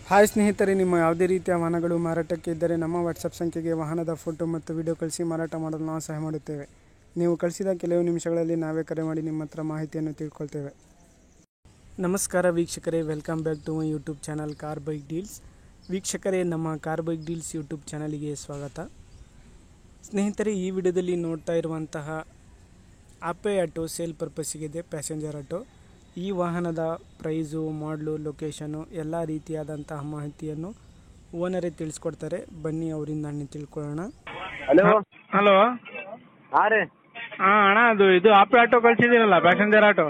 Hi ಸ್ನೇಹಿತರೆ, ನಿಮ್ಮ ಯಾವುದೇ ರೀತಿಯ ವಾಹನಗಳು ಮಾರಾಟಕ್ಕೆ ಇದ್ದರೆ ನಮ್ಮ ವಾಟ್ಸಪ್ ಸಂಖ್ಯೆಗೆ ವಾಹನದ ಫೋಟೋ ಮತ್ತು ವಿಡಿಯೋ ಕಳಿಸಿ ಮಾರಾಟ ಮಾಡಲು ನಾವು ಸಹಾಯ ಮಾಡುತ್ತೇವೆ. ನೀವು ಕಳಿಸಿದ ಕೆಲವು ನಿಮಿಷಗಳಲ್ಲಿ ನಾವೇ ಕರೆ ಮಾಡಿ ನಿಮ್ಮ ಹತ್ರ ಮಾಹಿತಿಯನ್ನು ತಿಳ್ಕೊಳ್ತೇವೆ. ನಮಸ್ಕಾರ ವೀಕ್ಷಕರೇ, welcome back to my YouTube channel car bike deals. ವೀಕ್ಷಕರೇ, ನಮ್ಮ ಕಾರ್ ಬೈಕ್ ಡೀಲ್ಸ್ ಯೂಟ್ಯೂಬ್ ಚಾನಲಿಗೆ ಸ್ವಾಗತ. ಸ್ನೇಹಿತರೆ, ಈ ವಿಡಿಯೋದಲ್ಲಿ ನೋಡ್ತಾ ಇರುವಂತಹ ಆಪೆ ಆಟೋ ಸೇಲ್ ಪರ್ಪಸ್ಸಿಗಿದೆ, ಪ್ಯಾಸೆಂಜರ್ ಆಟೋ. ಈ ವಾಹನದ ಪ್ರೈಸು, ಮಾಡಲು, ಲೊಕೇಶನು ಎಲ್ಲ ರೀತಿಯಾದಂತಹ ಮಾಹಿತಿಯನ್ನು ಓನರೇ ತಿಳಿಸ್ಕೊಡ್ತಾರೆ. ಬನ್ನಿ ಅವರಿಂದ ತಿಳ್ಕೊಳ್ಳೋಣ. Hello hello. ಹಾಂ ರೀ. ಅಣ್ಣ, ಇದು ಆಪೆ ಆಟೋ ಕಳ್ಸಿದ್ದೀರಲ್ಲ, ಪ್ಯಾಸೆಂಜರ್ ಆಟೋ.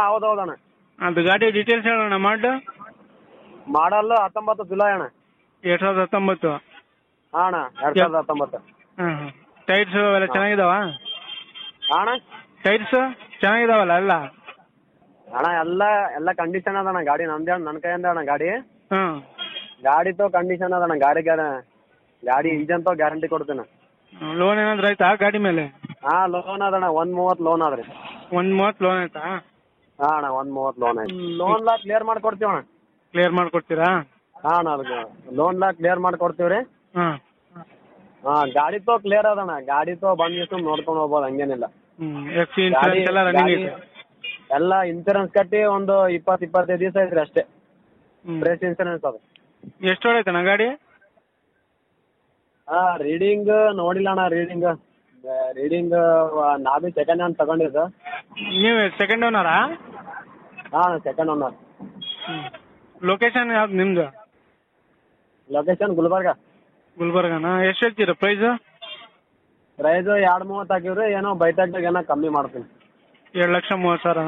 ಹೌದೌದಣ್ಣ. ಅದು ಗಾಡಿ ಡೀಟೇಲ್ಸ್ ಹೇಳೋಣ. ಮಾಡಲ್ 19 ಜುಲೈ ಅಣ್ಣ. 2019. ಹಾಂ ಅಣ್ಣ, 2019. ಹಾಂ. ಟೈರ್ಸ್ ಅವೆಲ್ಲ ಚೆನ್ನಾಗಿದಾವ? ಅಣ್ಣ ಟೈರ್ಸ್ ಚೆನ್ನಾಗಿದಾವಲ್ಲ ಎಲ್ಲ? ಅಣ್ಣ ಎಲ್ಲ ಕಂಡೀಷನ್ ಅದಣ್ಣ. ಗಾಡಿ ನಮ್ದೇ ನನ್ನ ಕೈಯಿಂದ ಅಣ್ಣ. ಹಾಂ. ಗಾಡಿ ತೋ ಕಂಡೀಷನ್ ಅದಣ್ಣ. ಗಾಡಿ ಇಂಜನ್ ತೋ ಗ್ಯಾರಂಟಿ ಕೊಡ್ತೀನಿ. ಲೋನ್ ಏನಾದ್ರು ಆಯ್ತಾ ಗಾಡಿ ಮೇಲೆ? ಲೋನ್ ಅದಣ್ಣ. 130 ಲೋನ್ ಆದ್ರಿ. 130 ಲೋನ್ ಆಯ್ತಾ? ಹಾಂ ಅಣ್ಣ, 130 ಲೋನ್ ಆಯ್ತು. ಲೋನ್ ಲಾ ಕ್ಲಿಯರ್ ಮಾಡ್ಕೊಡ್ತೀವಿ ಅಣ್ಣ. ಕ್ಲಿಯರ್ ಮಾಡ್ಕೊಡ್ತೀರಾ? ಹಾಂ ಅಣ್ಣ, ಲೋನ್ ಲಾ ಕ್ಲಿಯರ್ ಮಾಡ್ಕೊಡ್ತೀವಿ ರೀ. ಹಾಂ. ಗಾಡಿ ತೋ ಕ್ಲಿಯರ್ ಅದಣ್ಣ. ಗಾಡಿ ತೋ ಬಂದು ನೋಡ್ಕೊಂಡು ಹೋಗ್ಬೋದು, ಹಂಗೇನಿಲ್ಲ. FC ಇನ್ಶೂರೆನ್ಸ್ ಎಲ್ಲ ರನ್ನಿಂಗ್ ಐತೆ? ಎಲ್ಲ ಇನ್ಸೂರೆನ್ಸ್ ಕಟ್ಟಿ ಒಂದು 20-25 ದಿವಸ ಐತ್ರಿ ಅಷ್ಟೇ. ಫ್ರೆಶ್ ಇನ್ಸೂರೆನ್ಸ್ ಅದು. ಎಷ್ಟು ಹೊಡೈತಣ್ಣ ಗಾಡಿ? ರೀಡಿಂಗ್ ನೋಡಿಲ್ಲ ಅಣ್ಣ. ರೀಡಿಂಗ್ ನಾವೇ ಸೆಕೆಂಡ್ ಹ್ಯಾಂಡ್ ತಗೊಂಡಿದ್ದು. ನೀವು ಸೆಕೆಂಡ್ ಓನರಾ? ಹಾಂ, ಸೆಕೆಂಡ್ ಓನರ್. ಲೊಕೇಶನ್ ಯಾವ್ದು ನಿಮ್ದು? ಲೊಕೇಶನ್ ಗುಲ್ಬರ್ಗನಾ? ಎಷ್ಟು ಹೇಳ್ತೀರಾ ಪ್ರೈಸು? 230 ಹಾಕಿವ್ರಿ. ಏನೋ ಬೈತಾಗ್ದಾಗ ಏನೋ ಕಮ್ಮಿ ಮಾಡ್ತೀನಿ. 2,30,000.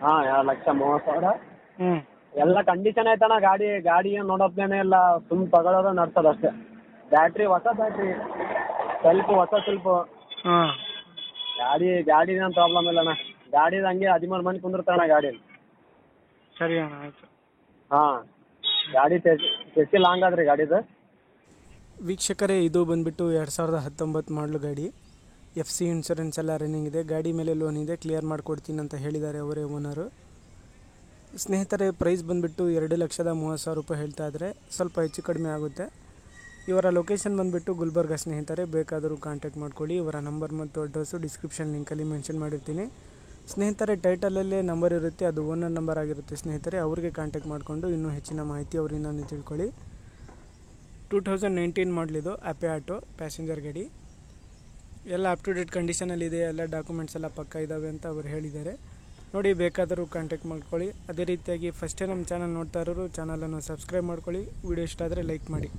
ಹಾಂ, 2,30,000. ಹ್ಞೂ. ಎಲ್ಲ ಕಂಡೀಷನ್ ಐತಣ್ಣ. ಗಾಡಿ ಏನು ನೋಡೋದ್ನೇನೆ ಇಲ್ಲ, ಸುಮ್ ತಗೊಳ್ಳೋದು ನಡ್ಸೋದು ಅಷ್ಟೇ. ಬ್ಯಾಟ್ರಿ ಹೊಸ ಬ್ಯಾಟ್ರಿ, ಹೊಸ ಸೆಲ್ಫು. ಹಾಂ. ಗಾಡಿ ಏನು ಪ್ರಾಬ್ಲಮ್ ಇಲ್ಲ ಅಣ್ಣ. ಗಾಡಿ ಹಂಗೆ 13 ಮಂದಿ ಕುಂದಿರ್ತಾಣ ಗಾಡಿ. ಸರಿ ಅಣ್ಣ, ಆಯ್ತು. ಹಾಂ, ಗಾಡಿ ತೆಸಿ ಲಾಂಗ್ ಆದ್ರಿ ಗಾಡಿದು. ವೀಕ್ಷಕರೇ, ಇದು ಬಂದುಬಿಟ್ಟು 2019 ಮಾಡಲು ಗಾಡಿ. FC ಇನ್ಶೂರೆನ್ಸ್ ಎಲ್ಲ ರನ್ನಿಂಗ್ ಇದೆ. ಗಾಡಿ ಮೇಲೆ ಲೋನ್ ಇದೆ, ಕ್ಲಿಯರ್ ಮಾಡಿಕೊಡ್ತೀನಿ ಅಂತ ಹೇಳಿದ್ದಾರೆ ಅವರೇ ಓನರು. ಸ್ನೇಹಿತರೆ, ಪ್ರೈಸ್ ಬಂದುಬಿಟ್ಟು 2,30,000 ರೂಪಾಯಿ ಹೇಳ್ತಾ ಇದ್ದಾರೆ. ಸ್ವಲ್ಪ ಹೆಚ್ಚು ಕಡಿಮೆ ಆಗುತ್ತೆ. ಇವರ ಲೊಕೇಶನ್ ಬಂದುಬಿಟ್ಟು ಗುಲ್ಬರ್ಗ. ಸ್ನೇಹಿತರೆ, ಬೇಕಾದರೂ ಕಾಂಟ್ಯಾಕ್ಟ್ ಮಾಡ್ಕೊಳ್ಳಿ. ಇವರ ನಂಬರ್ ಮತ್ತು ಅಡ್ರೆಸ್ಸು ಡಿಸ್ಕ್ರಿಪ್ಷನ್ ಲಿಂಕಲ್ಲಿ ಮೆನ್ಷನ್ ಮಾಡಿರ್ತೀನಿ. ಸ್ನೇಹಿತರೆ, ಟೈಟಲಲ್ಲೇ ನಂಬರ್ ಇರುತ್ತೆ, ಅದು ಓನರ್ ನಂಬರ್ ಆಗಿರುತ್ತೆ. ಸ್ನೇಹಿತರೆ, ಅವ್ರಿಗೆ ಕಾಂಟ್ಯಾಕ್ಟ್ ಮಾಡಿಕೊಂಡು ಇನ್ನೂ ಹೆಚ್ಚಿನ ಮಾಹಿತಿ ಅವರಿಂದ ತಿಳ್ಕೊಳ್ಳಿ. 2019 ಮಾಡಲಿದು ಆಪೆ ಆಟೋ ಪ್ಯಾಸೆಂಜರ್ ಗಾಡಿ. ಎಲ್ಲ ಅಪ್ ಟು ಡೇಟ್ ಕಂಡೀಷನಲ್ಲಿದೆ. ಎಲ್ಲ ಡಾಕ್ಯುಮೆಂಟ್ಸ್ ಎಲ್ಲ ಪಕ್ಕ ಇದ್ದಾವೆ ಅಂತ ಅವರು ಹೇಳಿದ್ದಾರೆ. ನೋಡಿ, ಬೇಕಾದರೂ ಕಾಂಟ್ಯಾಕ್ಟ್ ಮಾಡ್ಕೊಳ್ಳಿ. ಅದೇ ರೀತಿಯಾಗಿ ಫಸ್ಟೇ ನಮ್ಮ ಚಾನಲ್ ನೋಡ್ತಾ ಇರೋರು ಚಾನಲನ್ನು ಸಬ್ಸ್ಕ್ರೈಬ್ ಮಾಡ್ಕೊಳ್ಳಿ. ವಿಡಿಯೋ ಇಷ್ಟ ಆದರೆ ಲೈಕ್ ಮಾಡಿ.